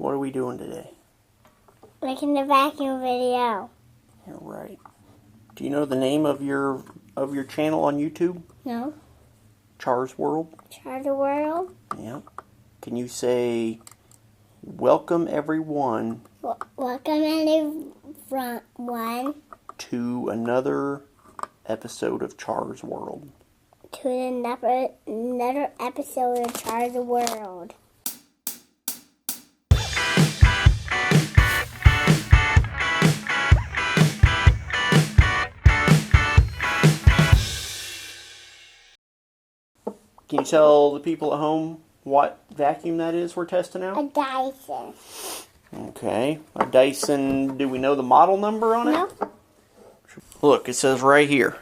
What are we doing today? Making the vacuum video. You're right. Do you know the name of your channel on YouTube? No. Char's World? Char the world. Yeah. Can you say, welcome everyone Welcome everyone to another episode of Char's World. to another episode of Char the World. Can you tell the people at home what vacuum that is we're testing A out? Dyson. Okay. A Dyson, do we know the model number on it? No. Look, it says right here.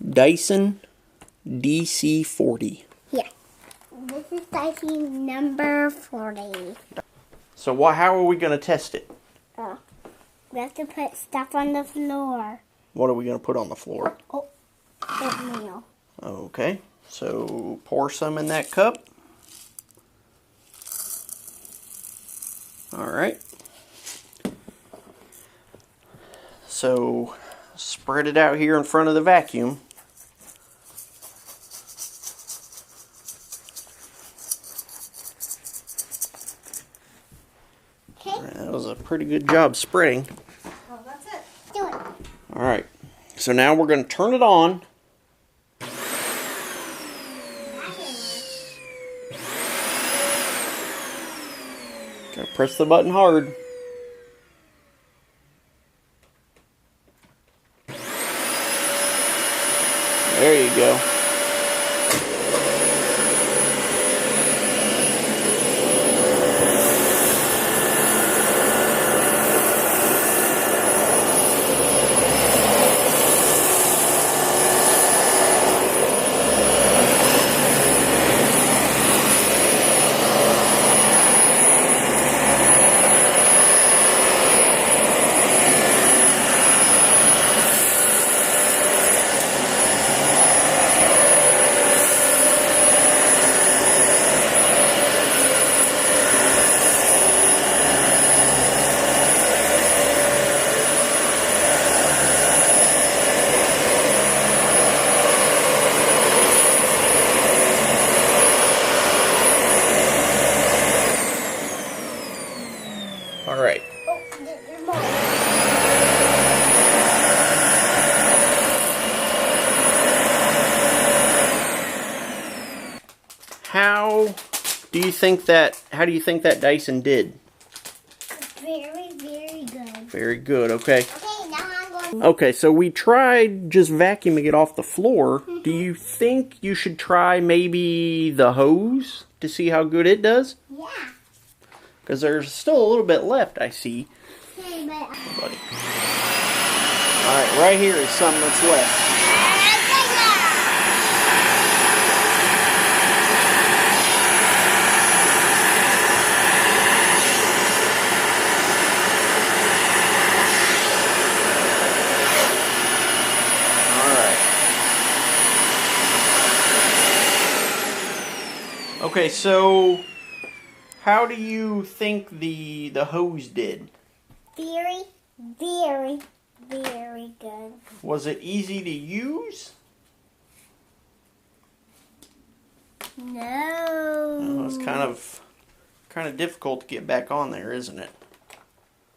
Dyson DC40. Yeah. This is Dyson number 40. So how are we going to test it? We have to put stuff on the floor. What are we going to put on the floor? Oatmeal. Okay, so pour some in that cup. Alright. So spread it out here in front of the vacuum. Okay. That was a pretty good job spreading. Oh, that's it. Do it. Alright, so now we're going to turn it on. Gotta press the button hard. There you go. All right. Oh, there's more. How do you think that Dyson did? Very, very good. Very good, okay. Okay, now I'm going. Okay, so we tried just vacuuming it off the floor. Do you think you should try maybe the hose to see how good it does? Yeah. Because there's still a little bit left, I see. Okay, but Buddy. Alright, right here is some that's left. Alright. Okay, so how do you think the hose did? very, very, very good. Was it easy to use? No. Oh, it's kind of difficult to get back on there, isn't it?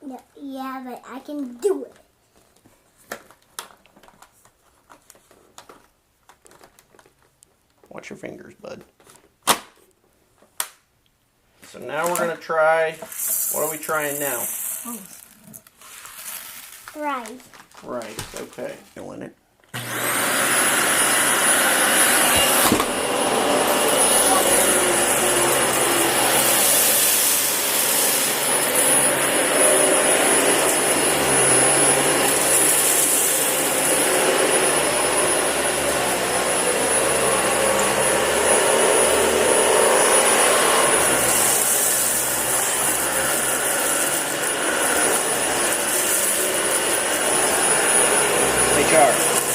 No, yeah, but I can do it. Watch your fingers, bud. So now we're going to try, what are we trying now? Right. Right, okay. Filling it. Hey, Char.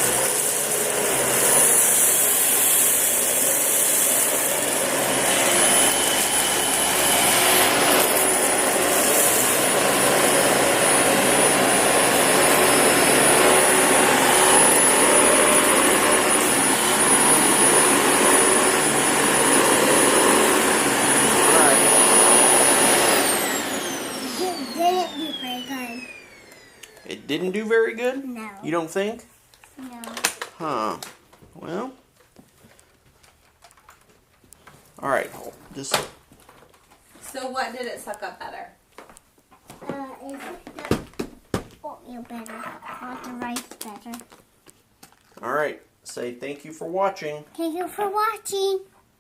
didn't do very good? No. You don't think? No. Huh. Well. Alright, just... So what did it suck up better? It sucked up oatmeal better. Not the rice better. Alright, say thank you for watching. Thank you for watching.